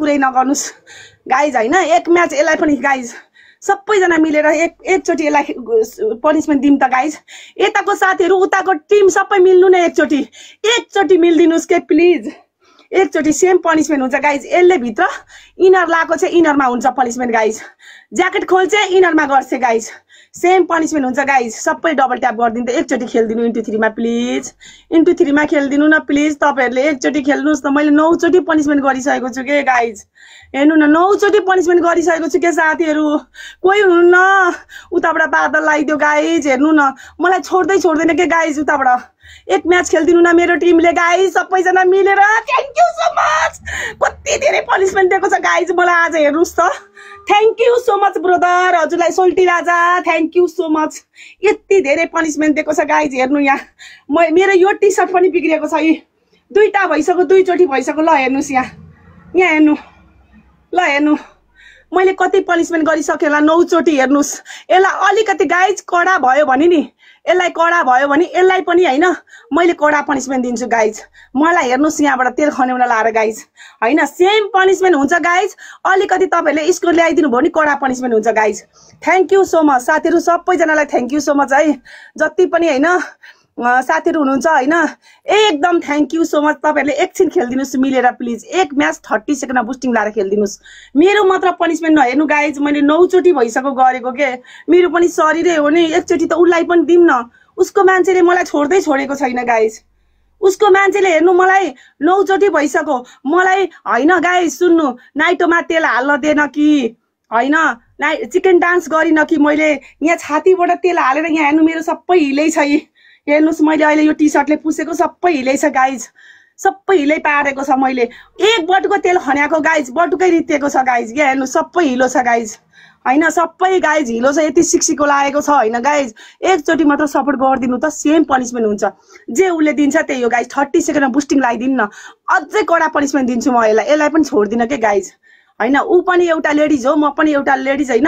कुरै नगर्नुस् गाइज हैन एक म्याच यसलाई पनि गाइज सबैजना मिलेर एकचोटी यसलाई पनिसमेन्ट दिम त गाइज यताको साथीहरु उताको टिम सबै मिल्नु न एकचोटी मिल्दिनुस् के प्लिज एकचोटी सेम पनिसमेन्ट हुन्छ गाइज यसले भित्र इनर लाको चाहिँ इनरमा हुन्छ पनिसमेन्ट गाइज ज्याकेट खोल्छ इनरमा गर्छ गाइज सेम पनिसमेन्ट हुन्छ गाइज सबै डबल ट्याप गर्दिनु त एकचोटी खेल्दिनु इन्टु 3 मा प्लिज इन्टु 3 मा खेल्दिनु न प्लिज तपाईहरुले एकचोटी खेल्नुस् त मैले 9 चोटी पनिसमेन्ट गरिसकेको छु के गाइज हेर्नु न 9 चोटी पनिसमेन्ट गरिसकेको छु के साथीहरु कोही हुनुहुन्न उताबाट बादल लाइदियो गाइज हेर्नु न मलाई छोड्दैन के गाइज उताबाट एक म्याच खेल्दिनु न मेरो टिमले गाइज सबैजना मिलेर थ्यांक यू सो मच कति धेरै पनिसमेन्ट दिएको छ गाइज मलाई आज हेर्नुस् त thank you so much brother हजुरलाई सोल्टी राजा थ्यांक यू सो मच यति धेरै पनिसमेन्ट दिएको छ गाइज हेर्नु यहाँ मेरो यो टी शर्ट पनि बिग्रेको छ यी दुईटा भइसक्यो दुईचोटी भइसक्यो ल हेर्नुस् यहाँ हेर्नु ल हेर्नु मैले कति पनिसमेन्ट गरिसके होला 9 चोटी हेर्नुस् यसलाई अलिकति गाइज कडा भयो भने नि यसलाई कडा भयो भने यसलाई पनि हैन मैले कडा पनिसमेन्ट दिन्छु गाइज मलाई हेर्नुस् यहाँबाट तेल खन्याउन लाएर गाइज हैन सेम पनिसमेन्ट हुन्छ गाइज अलिकति तपाईहरुले यसको ल्याइदिनु भयो नि कडा पनिसमेन्ट हुन्छ guys thank you so much साथीहरु सबैजनालाई थ्यांक यू सो मच है जति पनि हैन साथीहरु हुनुहुन्छ हैन एकदम थ्यांक यू सो मच तपाईहरुले एकछिन खेल्दिनुस् मिलेर प्लिज एक म्याच 30 सेकेन्डमा बुस्टिङ लाएर खेल्दिनुस् मेरो मात्र पनिसमेन्ट नहेर्नु गाइज मैले 9 चोटी भइसक्यो गरेको के मेरो पनि शरीरै हो नि एकचोटी त उलाई पनि दिम न उसको मान्छेले मलाई छोडेको छैन गाइज उसको मान्छेले हेर्नु मलाई 9 चोटी भइसक्यो मलाई हैन गाइज सुन्नु नाइटोमा तेल हाल्न दिएन कि हैन चिकन डान्स गरिन कि मैले यहाँ छातीबाट तेल हालेर यहाँ हेर्नु मेरो सबै हिलै छ हेर्नुस् मैले अहिले यो टी शर्टले पुसेको सबै हिलै छ गाइज सबै हिलै पारेको छ मैले एक बटुको तेल खन्याको गाइज बटुकै रितेको छ गाइज यहाँ हेर्नु सबै हिलो छ गाइज हैन सबै गाइज हिलो छ यति सिक्सीको लागेको छ हैन गाइज एकचोटी मात्र सपोर्ट गर्दिनु त सेम पनिसमेन्ट हुन्छ जे उले दिन्छ त्यही हो गाइज 30 सेकेन्डमा बुस्टिङ लाइदिनु न अझै कडा पनिसमेन्ट दिन्छु म यसलाई पनि छोड्दिन के गाइज हैन उ पनि एउटा लेडिज हो म पनि एउटा लेडिज हैन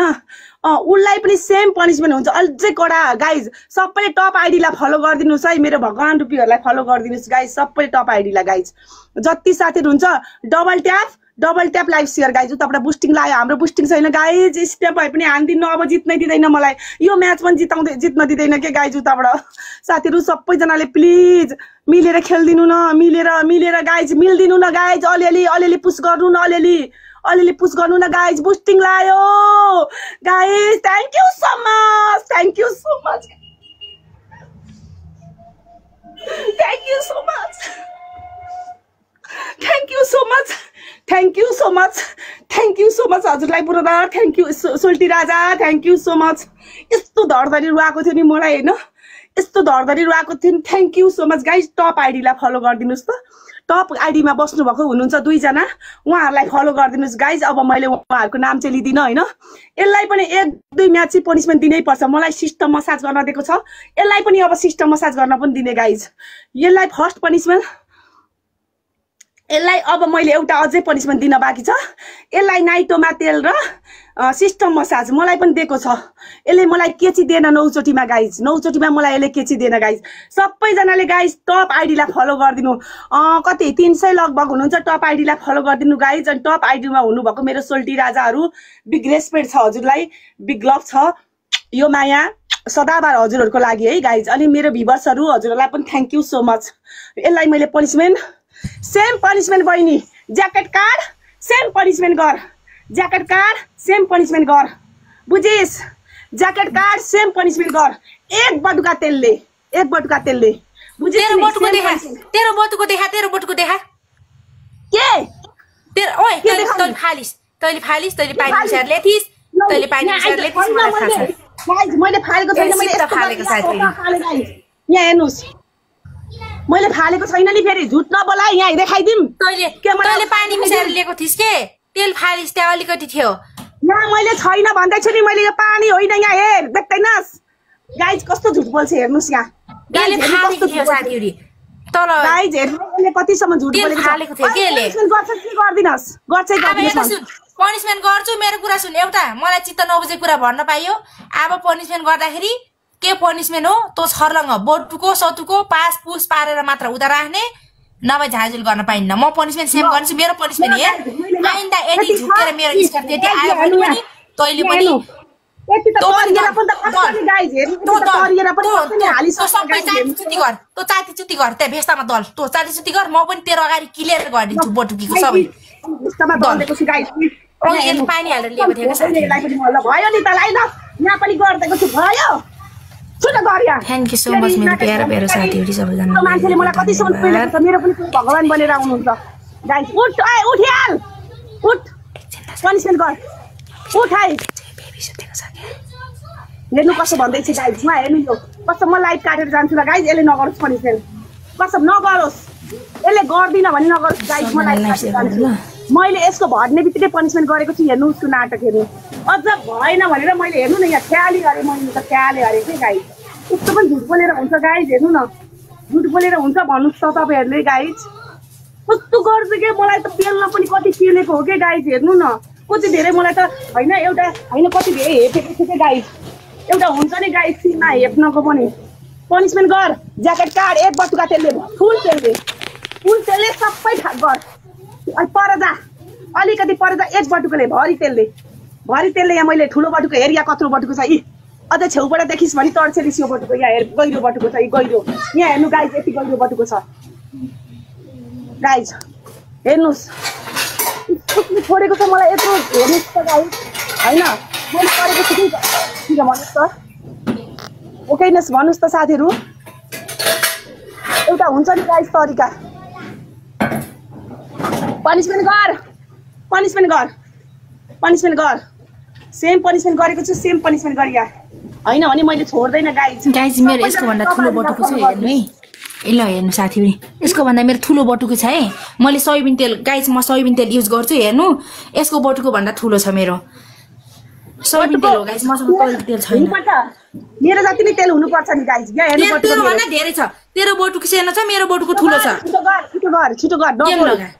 उलाई पनि सेम पनिसमेन्ट हुन्छ अझै कडा गाइज सबैले टप आइडी लाई फलो गर्दिनुस् है मेरो भगवान रुपीहरुलाई फलो गर्दिनुस् गाइज सबैले टप आइडी लाई गाइज जति साथीहरु हुन्छ double tap live share guys उताबाट बुस्टिङ लायो हाम्रो बुस्टिङ छैन गाइज स्टेप भए पनि हान्दिनु अब जित्नै दिदैन मलाई यो म्याच पनि जित्न दिदैन के गाइज उताबाट साथीहरु सबैजनाले प्लिज मिलेर खेल्दिनु न मिलेर गाइज मिल्दिनु न गाइज अलिअलि पुश गर्नु न अलिअलि पुश गर्नु न गाइज बुस्टिङ लायो guys thank you so much thank you so much thank you so much thank you so much thank you so much thank you so much हजुरलाई brother thank you Soaltee Raja thank you so much यस्तो धरधरी रुवाएको थियो नि मलाई हैन यस्तो धरधरी रुवाएको थियो नि thank you so much guys top ID लाई फलो गर्दिनुस् त टप आइडी मा बस्नु भएको हुनुहुन्छ दुईजना उहाँहरुलाई फलो गर्दिनुस् गाइज अब मैले उहाँहरुको नाम चाहिँ लिदिन हैन यसलाई पनि एक दुई म्याच चाहिँ पनिसमेन्ट दिनै पर्छ मलाई सिस्टम मसाज गर्न दिएको छ यसलाई पनि अब सिस्टम मसाज गर्न पनि दिने गाइज यसलाई फर्स्ट पनिसमेन्ट यसलाई अब मैले एउटा अझै पनिसमेन्ट दिन बाँकी छ यसलाई नाइटोमा तेल र सिस्टम मसाज मलाई पनि दिएको छ यसले मलाई केची दिएन 9 चोटीमा गाइज 9 चोटीमा मलाई यसले केची दिएन गाइज सबैजनाले गाइज टप आइडी लाई फलो गर्दिनु कति 300 लगभग हुनुहुन्छ टप आइडी लाई फलो गर्दिनु गाइज अनि टप आइडी मा हुनु भएको मेरो सोल्टी राजाहरु बिग रेस्पेक्ट छ हजुरलाई बिग लभ छ यो माया सदाबार हजुरहरुको लागि है गाइज अनि मेरो भ्युअर्सहरु हजुरलाई पनि थ्यांक यू सो मच यसलाई मैले पनिसमेन्ट सेम पनिसमेन्ट बहिनी ज्याकेट कार्ड सेम पनिसमेन्ट गर ज्याकेट कार्ड सेम पनिसमेन्ट गर बुझिस ज्याकेट कार्ड सेम पनिसमेन्ट गर एक बटुका तेलले बुझिस तेरो बटुको देखा के तेरो ओइ तैले फालिस तैले पानी मिसाएर लेथिस तैले पानी मिसाएर लेथिस मलाई थाहा छ गाइज मैले फालेको छैन मैले यस्तो फालेको साथी यहाँ हेर्नुस् मैले फालेको छैन नि फेरि झुट नबोला यहाँ देखाइदिम तैले पानी मिसाएर ल्याएको थिस के तेल फालिस त्यहाँ अलिकति थियो यहाँ मैले छैन भन्दै छु नि मैले यो पानी होइन यहाँ हेर देख्दैनस् गाइज कस्तो झुट बोल्छ हेर्नुस् यहाँ गाइज कस्तो थियो साथीहरु तर गाइज हेर्नुले कतिसम्म झुट बोलेको फालेको थियो के ले गर्छ कि गर्दिनस् गर्छ पनिसमेन्ट गर्छु मेरो कुरा सुन एउटा मलाई चित्त नबुझे कुरा भन्न पाइयो अब पनिसमेन्ट गर्दाखेरि के पनिसमेन्ट हो तो छर्लङ बोटुको सतुको पास पुस पारेर मात्र उता राख्ने नभए झाजुल गर्न पाइन्न म पनिसमेन्ट सेम गर्छु मेरो पनिसमेन्ट हे आइन्दा यति झुकेर मेरो स्कर्ट त्यति आयो भने पनि तैले पनि यति त तरिएर पनि त कसरी गाइज हेर्नु त तरिएर पनि कसरी हालिसक्छ गाइज चुती गर तँ चाती चुती गर त्यहाँ भेस्तामा दल तँ चाती चुती गर म पनि तेरो अगाडि क्लियर गरिदिन्छु बटुकीको सबै भेस्तामा दलेको छु गाइज अहिले पानी हालेर ल्याएको थियो साथीलाई पनि ल भयो नि त लाई ल यहाँ पनि गर्दैको छु भयो छुट गरिया थ्यांक यू सो मच मेरो प्यारो साथीहरु सबैजना मान्छेले मलाई कति सम्म पुगेको छ मेरो पनि भगवान बनेर आउनुहुन्छ गाइज उठ उठ्याल उठ पनिशमेन्ट गर उठ है हेर्नु कसो भन्दैछ गाइज म हेर्नु यो कस्तो म लाइट काटेर जान्छु ल गाइज यसले नगरोस् पनिशमेन्ट कसम नगरोस् यसले गर्दिन भने नगरोस् गाइज म लाइट काटेर जान्छु मैले यसको भर्ने बित्तिकै पनिशमेन्ट गरेको छु हेर्नु उसको नाटक हेर्नु अझ भएन भनेर मैले हेर्नु न यहाँ ख्याली गरेँ मैले त ख्याले गरेँ कि गाइज यस्तो पनि झुट बोलेर हुन्छ गाइज हेर्नु न झुट बोलेर हुन्छ भन्नुहोस् त तपाईँहरूले गाइज कस्तो गर्छ के मलाई त पेल्न पनि कति पेलेको हो कि गाइज हेर्नु न कति धेरै मलाई त होइन एउटा होइन कति धेरै हेपेको थियो कि गाइज एउटा हुन्छ नि गाइज सिनमा हेप्नको पनि पनिशमेन्ट गर ज्याकेट काट एक बटुका तेलले फुल तेलले सबै गर पर जा अलिकति पर जा एक बटुकोले भरि तेलले यहाँ मैले ठुलो बटुको हेर यहाँ कत्रो बटुको छ यी अझ छेउबाट देखिस् भने तर्सेलिस यो बटुको यहाँ हेर गहिरो बटुको छ यी गहिरो यहाँ हेर्नु गाइज यति गहिरो बटुको छ गाइज हेर्नुहोस् छोडेको छ मलाई यत्रो हेर्नुहोस् त गाइज होइन मैले गरेको छु कि ठिक भन्नुहोस् त ओकेनस् भन्नुहोस् त साथीहरू एउटा हुन्छ नि गाइज तरिका पनिशमेन्ट गर सेम पनिशमेन्ट गरेको छु सेम पनिशमेन्ट गरिया होइन भने मैले छोड्दैन गाइज मेरो यसको भन्दा ठुलो बटुको छ हेर्नु है ल हेर्नु साथीहरु यसको भन्दा मेरो ठुलो बटुको छ है मैले सोयाबिन तेल गाइज म सोयाबिन तेल युज गर्छु हेर्नु यसको बटुको भन्दा ठुलो छ मेरो सोयाबिन तेल हो गाइज मसँग कोही तेल छैन मेरो जति नै तेल हुनुपर्छ नि गाइज यहाँ हेर्नु बटुको भन्दा धेरै छ तेरो बटुको सानो छ मेरो बटुको ठुलो छ छिटो गर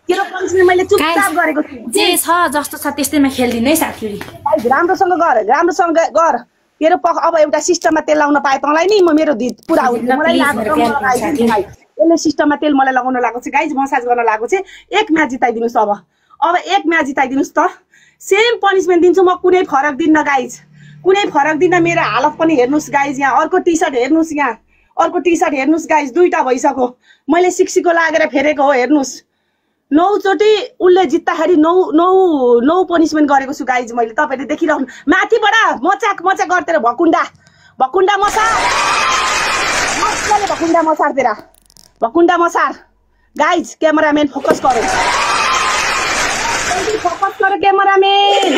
तेरो पनिशमेन्ट मैले चुपचाप गरेको छु जे छ जस्तो छ त्यस्तैमा खेल्दिनु है साथीहरु गाइज राम्रोसँग गर तेरो अब एउटा सिस्टममा तेल लाउन पाए तँलाई नि म मेरो धित पुरा हुँदैन मलाई यसले सिस्टममा तेल मलाई लगाउन लागेको छ गाइज मसाज गर्न लागेको छ एक म्याच जिताइदिनुस् अब एक म्याच जिताइदिनुस् त सेम पनिशमेन्ट दिन्छु म कुनै फरक दिन्न गाइज कुनै फरक दिन्न मेरो हालत पनि हेर्नुस् गाइज यहाँ अर्को टी सर्ट हेर्नुस् गाइज दुईटा भइसक्यो मैले सिक्सीको लागेर फेरेको हो हेर्नुस् 9 चोटि उसले जित्दाखेरि 9 पनिशमेन्ट गरेको छु गाइज मैले तपाईहरुले देखिरहनु माथिबाट मचाक गर्दै भकुण्डा मसार गाइज क्यामेराम्यान फोकस गरौ जल्दी फोकस गरो क्यामेराम्यान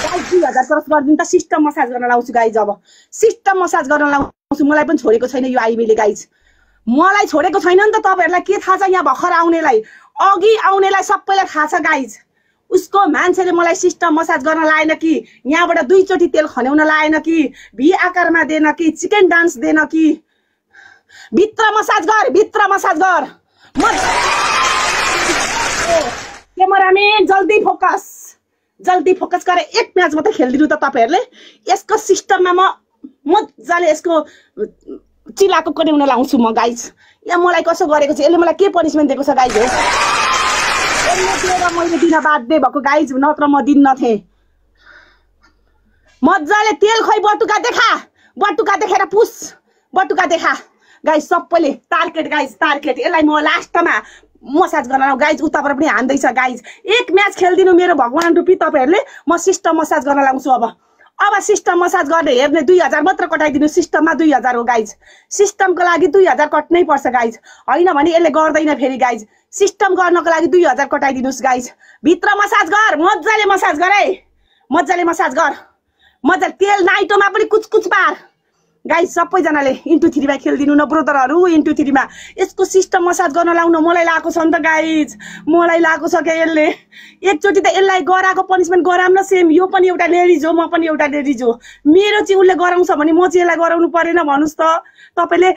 गाइज 2000 क्रस गरिदिनु त सिस्टम मसाज गर्न लाउँछु गाइज अब सिस्टम मसाज गर्न लाउँछु मलाई पनि छोडेको छैन यो आइमीले गाइज मलाई छोडेको छैन नि त तपाईहरुलाई के थाहा छ यहाँ भर्खर आउनेलाई अघि आउनेलाई सबैलाई थाहा छ गाइज उसको मान्छेले मलाई सिस्टम मसाज गर्न लाएन कि यहाँबाट 2 चोटि तेल खन्याउन लाएन कि भी आकारमा दिएन कि चिकन डान्स दिएन कि भित्र मसाज गर क्यामेराम्यान जल्दी फोकस गरे एक म्याच मात्रै खेल्दिनु त तपाईहरुले यसको सिस्टममा म मजाले यसको चिलाको कन्याउन लाउँछु म गाइज यहाँ मलाई कसो गरेको छ यसले मलाई के पनिशमेन्ट दिएको छ गाइज हो मैले दिन बाध्य भएको गाइज नत्र म दिन्न थिएँ मजाले तेल खै बटुका देखेर पुस बटुका देखा गाइज सबैले टार्गेट यसलाई म लास्टमा मसाज गर्न गाइज उताबाट पनि हान्दैछ गाइज एक म्याच खेल्दिनु मेरो भगवान रुपी तपाईहरुले म सिस्टम मसाज गर्न लाउँछु अब सिस्टम मसाज गर्ने हेर्ने 2000 मात्र कटाइदिनु सिस्टममा 2000 हो गाइज सिस्टमको लागि 2000 कट्नै पर्छ गाइज होइन भने यसले गर्दैन फेरि गाइज सिस्टम गर्नको लागि 2000 कटाइदिनुस् गाइज भित्र मसाज गर मजाले मसाज गर मजाले तेल नाइटोमा पनि कुचकुच पार गाइज सबैजनाले इन्टु 3 मा खेल्दिनु न ब्रोदरहरु इन्टु 3 मा यसको सिस्टम मसाज गर्न लाउन मलाई लागेको छ नि त गाइज मलाई लागेको छ के यसले एकचोटि त यसलाई गराको पनिशमेन्ट गराम न सेम यो पनि एउटा लेडिज हो म पनि एउटा लेडिज हो मेरो चाहिँ उसले गराउँछ भने म चाहिँ यसलाई गराउनु परेन भन्नुस् त तपाईले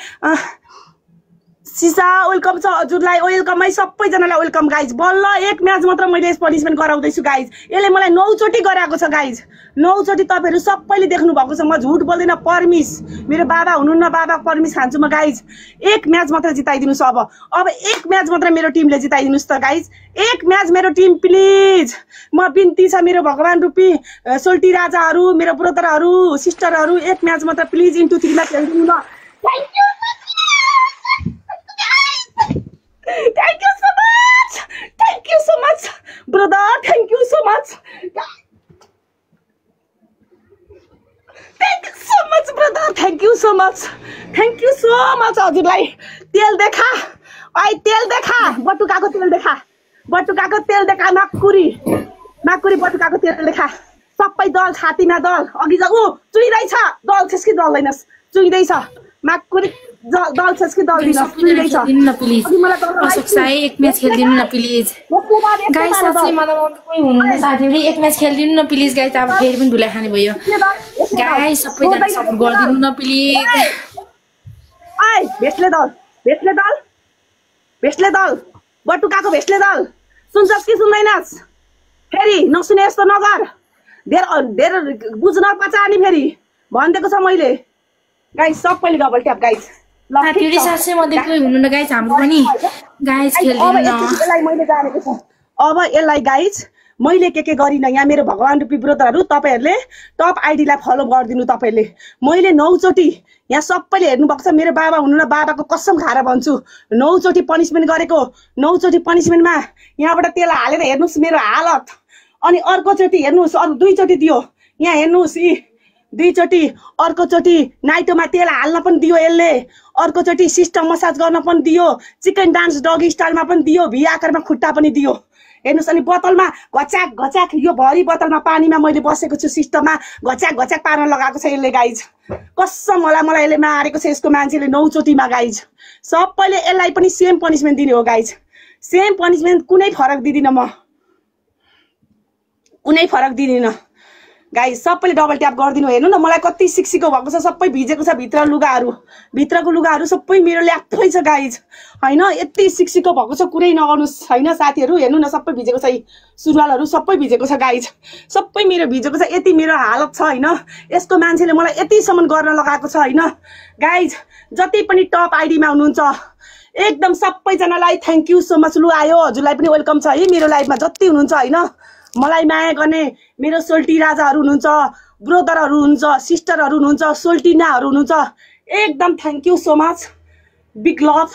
सिसा वेलकम छ हजुरलाई, वेलकम है सबैजनालाई वेलकम गाइज। बल्ल एक म्याच मात्र मैले पनिसमेन्ट गराउँदैछु गाइज। यसले मलाई 9 चोटि गराएको छ गाइज, 9 चोटि। तपाईँहरू सबैले देख्नु भएको छ, म झुट बोल्दिनँ। परमिस मेरो बाबा हुनुहुन्न, बाबा परमिस खान्छु म गाइज। एक म्याच मात्र जिताइदिनुहोस्। अब एक म्याच मात्र मेरो टिमले जिताइदिनुहोस् त गाइज, एक म्याच मेरो टिम प्लिज। म बिन्ती छ मेरो भगवान रूपी सोल्टी राजाहरू, मेरो ब्रदरहरू, सिस्टरहरू, एक म्याच मात्र प्लिज इन्टु 3 मा खेलिदिनु न। Thank you so much. Thank you so much, brother. Thank you so much. Thank you so much, brother. Thank you so much. Thank you so much. हजुरलाई तेल देखा, आई तेल देखा, बटुकाको तेल देखा, बटुकाको तेल देखा, माकुरी बटुकाको तेल देखा। सबै दल छातीमा दल, अघि जा उ चुइदैछ, दल छस् कि दल्दैनस्, चुइदैछ। माकुरी दल छस् कि दल्दिनस्, चुइदैछ। न प्लिज अशोक साई एक म्याच खेलिदिनु न प्लिज गाइस। साँच्चै मलाई कोही हुनुहुन्न साथीहरु, एक म्याच खेलिदिनु न प्लिज गाइस। अब फेरि पनि धुलाई खाने भयो गाइस, सबैजना सपोर्ट गरिदिनु न प्लिज। आइ भेस्ले दल बटुकाको भेस्ले दल, सुन्छस् कि सुन्दैनस्? फेरि नसुने यस्तो नगर, धेर बुझ्न पचानी फेरि भनिदिएको छ मैले गाइस। सबैले डबल ट्याप गाइस। साथीहरु साँच्चै मध्ये कोही हुनुहुन्न गाइस, हाम्रो पनि गाइस खेलिदिनु न। यसलाई मैले जानेको छ। अब यसलाई गाइस मैले के गरिन, यहाँ मेरो भगवान रूपी ब्रदरहरू, तपाईहरुले टप आइडीलाई फलो गरिदिनु। तपाईहरुले मैले 9 चोटि, यहाँ सबैले हेर्नु भएको छ, मेरो बाबा हुनुहुन्न, बाबाको कसम खाएर भन्छु, 9 चोटि पनिसमेन्ट गरेको। 9 चोटि पनिसमेन्टमा यहाँबाट तेल हालेर हेर्नुस् मेरो हालत। अनि अर्को चोटि हेर्नुस्, अरु 2 चोटि दियो, यहाँ हेर्नुस्, 2 चोटि। अर्को चोटि नाइटोमा तेल हाल्न पनि दियो यसले, अर्को चोटि सिस्टम मसाज गर्न पनि दियो, चिकन डान्स डगी स्टाइलमा पनि दियो, भी आकारमा खुट्टा पनि दियो। हेर्नुस्, अनि बोतलमा घच्याक यो भरि बोतलमा पानीमा मैले बसेको छु, सिस्टममा घच्याक पार्न लगाएको छ यसले गाइज। कसम मलाई यसले मारेको छ यसको मान्छेले 9 चोटिमा गाइज। सबैले यसलाई पनि सेम पनिसमेन्ट दिने हो गाइज, सेम पनिसमेन्ट। कुनै फरक दिदिनँ म, कुनै फरक दिदिनँ गाइस। सबैले डबल ट्याप गरिदिनु। हेर्नु न मलाई कति सिक्सिको भएको छ, सबै भिजेको छ, भित्रको लुगाहरू सबै मेरो ल्याप्थै छ गाइज हैन। यति सिक्सिको भएको छ, कुरै नगर्नुस् हैन साथीहरू। हेर्नु न सबै भिजेको छ, सुरुवालहरू सबै भिजेको छ गाइज, सबै मेरो भिजेको छ। यति मेरो हालत छ हैन, यसको मान्छेले मलाई यतिसम्म गर्न लगाएको छ हैन गाइज। जति पनि टप आइडीमा हुनुहुन्छ एकदम सबैजनालाई थ्याङ्क यू सो मच। लु आयो, हजुरलाई पनि वेलकम छ है मेरो लाइभमा, जति हुनुहुन्छ हैन मलाई माया गर्ने मेरो सोल्टी राजाहरू हुनुहुन्छ, ब्रदरहरू हुनुहुन्छ, सिस्टरहरू हुनुहुन्छ, सोल्टिनाहरू हुनुहुन्छ, एकदम thank you so much, big love.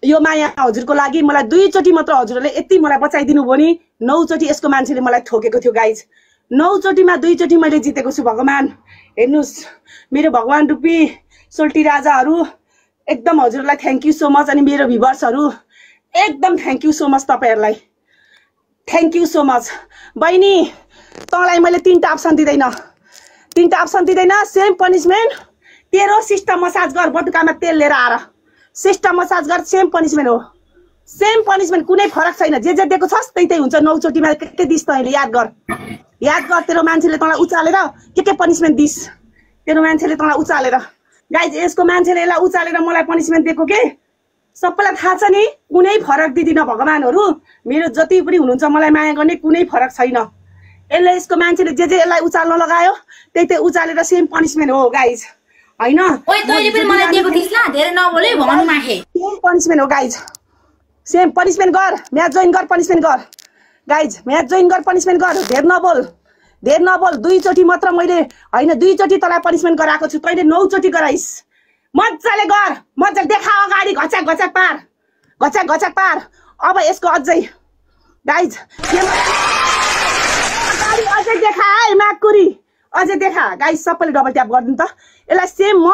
यो माया हजुरको लागि। मलाई 2 चोटि मात्र हजुरले यति मलाई बचाइदिनु भयो नि। 9 चोटि यसको मान्छेले मलाई ठोकेको थियो गाइज। 9 चोटिमा 2 चोटि मैले जितेको छु। भगवान हेर्नुस्, मेरो भगवान रूपी सोल्टी राजाहरू, एकदम हजुरलाई थ्याङ्क यू सो मच। अनि मेरो भ्युवर्सहरू एकदम थ्याङ्क यू सो मच, तपाईहरुलाई थ्याङ्क यू सो मच। बहिनी तँलाई मैले 3टा अप्सन दिँदैन, सेम पनिसमेन्ट। तेरो सिस्टम मसाज गर, बटुकामा तेल लिएर आएर सिस्टम मसाज गर, सेम पनिसमेन्ट हो, सेम पनिसमेन्ट, कुनै फरक छैन। जे दिएको छस् त्यही हुन्छ। 9 चोटिमा के दिस् तैँले, याद गर। तेरो मान्छेले तँलाई उचालेर के पनिसमेन्ट दिस्, तेरो मान्छेले तँलाई उचालेर। गाइज यसको मान्छेले यसलाई उचालेर मलाई पनिसमेन्ट दिएको के सबैलाई थाहा छ नि। कुनै फरक दिदिनँ भगवानहरू, मेरो जति पनि हुनुहुन्छ मलाई माया गर्ने, कुनै फरक छैन। यसले यसको मान्छेले जे यसलाई उचाल्न लगायो त्यही उचालेर सेम पनिसमेन्ट हो गाइज हैन। ओइ तैले पनि मलाई दिएको थिस् ल, धेरै नबोले भन्नु माखे। सेम पनिसमेन्ट हो गाइज, सेम पनिसमेन्ट गर, म्याच जोइन गर, पनिसमेन्ट गर गाइज, म्याच जोइन गर, पनिसमेन्ट गर। धेर नबोल 2 चोटि मात्र मैले हैन, 2 चोटि तँलाई पनिसमेन्ट गराएको छु, तैले 9 चोटि गराइस्। मजाले गर, मजाले देखा अगाडि, घच्याक पार। अब यसको अझै गाइज अझै देखा है माकुरी, अझै देखा गाइज। सबैले डबल ट्याप गरिदिनु त। यसलाई सेम म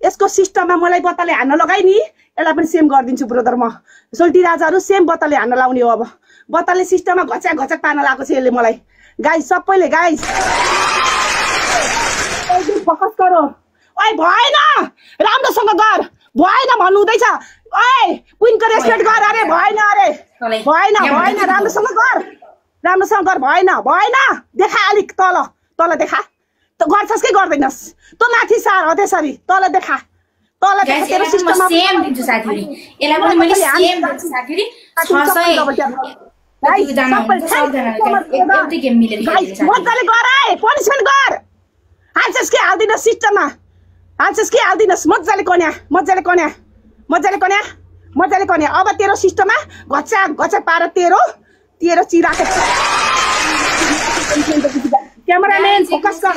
यसको सिस्टममा मलाई बत्ताले हान्न लगाइ नि, यसलाई पनि सेम गरिदिन्छु ब्रदर। म सोल्टी राजाहरू सेम बत्ताले हान्न लाउने हो। अब बत्ताले सिस्टममा घच्याक पार्न लगाएको छ यसले मलाई गाइज। सबैले गाइज फोकस गरो। ओइ भएन, राम्रोसँग गर, भएन भन्नु हुँदैछ। ओइ क्वीनको रेस्पेक्ट गर। अरे भएन, राम्रोसँग गर, भएन। देखा अलिक तल देखा, त गर्छस् कि गर्दैनस्? त माथि सार हो त्यसरी, तल देखा, तल तेरो सिस्टममा सेम दिन्छु साथीहरु यसलाई पनि मैले सेम दिन्छु साथीहरु 600 एउटै गेम मिलेर खेल्नु मजाले गर है पनिशमेन्ट गर हाल्छस् के हाल्दिन सिस्टममा हाल्छस् के हाल्दिनस् मजाले कन्या अब तेरो सिस्टममा घचा पार तेरो चिराको क्यामेराम्यान फोकस गर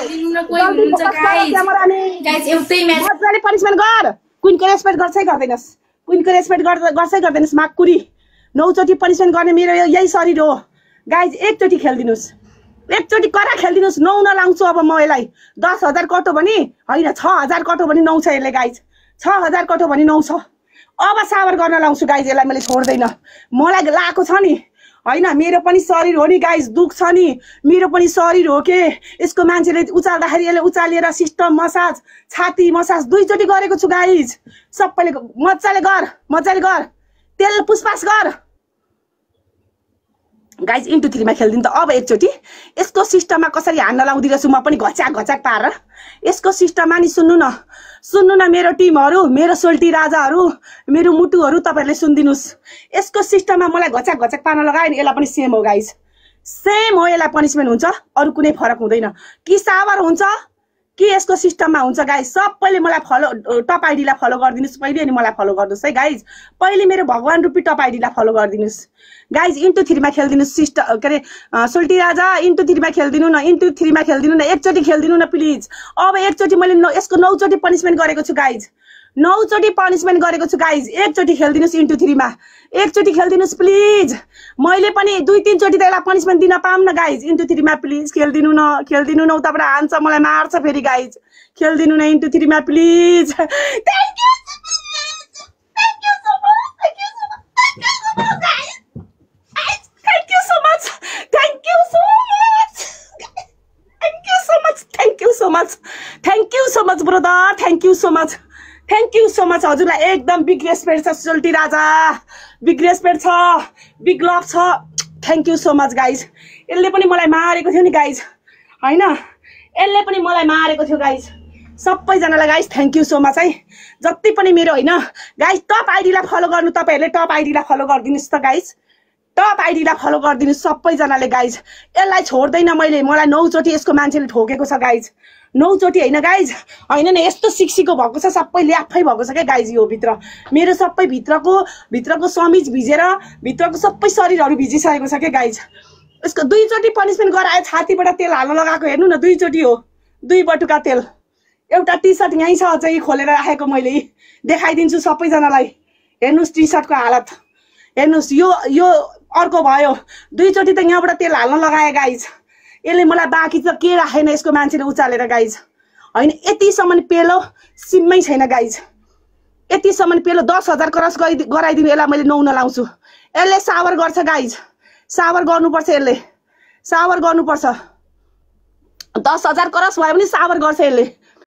गाइस एउटै म्याच मजाले पनिशमेन्ट गर क्वीनको रेस्पेक्ट गर्छै माकुरी 9 चोटी पनिशमेन्ट गर्ने मेरो यही शरीर हो गाइज एकचोटी खेल्दिनुस् एकचोटी करा खेल्दिनुस् 9 नलाउँछु अब म यसलाई 10,000 कटो भने हैन 6,000 कटो भने 9 छ यसले गाइज 6,000 कटो भने 9 छ अब सावर गर्न लाउँछु गाइज यसलाई मैले छोड्दैन मलाई लाएको छ नि हैन मेरो पनि शरीर हो नि गाइज दुख छ नि मेरो पनि शरीर हो के यसको मान्छेले उचाल्दाखेरि यसले उचालेर सिस्टम मसाज छाती मसाज 2 चोटी गरेको छु गाइज सबैले मजाले गर तेल पुसपास गर गाइज इन्टु 3 मा खेल्दिन त अब एकचोटी यसको सिस्टममा कसरी हान्न लाउँदिरहेछु म पनि घचाक पार यसको सिस्टममा नि सुन्नु न मेरो टिमहरु मेरो सोल्टी राजाहरु मेरो मुटुहरु तपाईहरुले सुन्दिनुस् यसको सिस्टममा मलाई घचाक पार्न लगायो नि यसलाई पनि सेम हो गाइज सेम हो यसलाई पनिशमेन्ट हुन्छ अरु कुनै फरक हुँदैन कि सावर हुन्छ कि यसको सिस्टममा हुन्छ गाइज सबैले मलाई फलो टप आइडीलाई फलो गरिदिनुस् पहिले अनि मलाई फलो गर्नुस् है गाइज पहिले मेरो भगवान रुपी टप आइडीलाई फलो गरिदिनुस् गाइज इन्टु 3 मा खेल्दिनुस् सिस्टर के रे सोल्टी राजा इन्टु 3 मा खेल्दिनु न एकचोटी खेल्दिनु न प्लिज अब एकचोटी मैले यसको 9 चोटी पनिशमेन्ट गरेको छु गाइज 9 चोटी पनिशमेन्ट गरेको छु गाइज एकचोटी खेल्दिनुस् इन्टु 3 मा एकचोटी खेल्दिनुस् प्लिज मैले पनि 2-3 चोटी त यसलाई पनिशमेन्ट दिन पाऊँ न गाइज इन्टु 3 मा प्लिज खेल्दिनु न उताबाट हान्छ मलाई मार्छ फेरि गाइज खेल्दिनु न इन्टु 3 मा please Thank you so much brother thank you so much हजुरलाई एकदम बिग रेस्पेक्ट छ सोल्टी राजा बिग रेस्पेक्ट छ बिग लभ छ thank you so much guys यसले पनि मलाई मारेको थियो नि गाइज हैन यसले पनि मलाई मारेको थियो गाइज सबैजनालाई guys thank you so much है जति पनि मेरो हैन गाइज टप आइडीलाई फलो गर्नु तपाईहरुले टप आइडीलाई फलो गर्दिनुस् त गाइज टप आइडीलाई फलो गर्दिनुस् सबैजनाले गाइज यसलाई छोड्दैन मैले मलाई 9 चोटी यसको मान्छेले ठोकेको छ गाइज 9 चोटी हैन गाइज हैन नि यस्तो सिक्सीको भएको छ सबै ल्याफै भएको छ के गाइज यो भित्र मेरो सबै भित्रको समिज भिजेर भित्रको सबै शरीरहरु भिजिसकेको छ के गाइज यसको 2 चोटी पनिशमेन्ट गराए छातीबाट तेल हाल्न लगाएको हेर्नु न 2 चोटी हो 2 बटुका तेल एउटा टी-शर्ट यही छ चाहिँ खोलेर राखेको मैले देखाइदिन्छु सबैजनालाई हेर्नुस् टी-शर्टको हालत हेर्नुस् यो अर्को भयो 2 चोटी त यहाँबाट तेल हाल्न लगाए गाइज यसले मलाई बाँकी त के राखेन यसको मान्छेले उचालेर गाइज हैन यतिसम्म पेलो सिममै छैन गाइज यतिसम्म पेलो 10,000 क्रस गराइदिनु यसलाई मैले 9 नलाउँछु यसले सावर गर्छ गाइज सावर गर्नुपर्छ यसले सावर गर्नुपर्छ 10,000 क्रस भयो भने सावर गर्छ यसले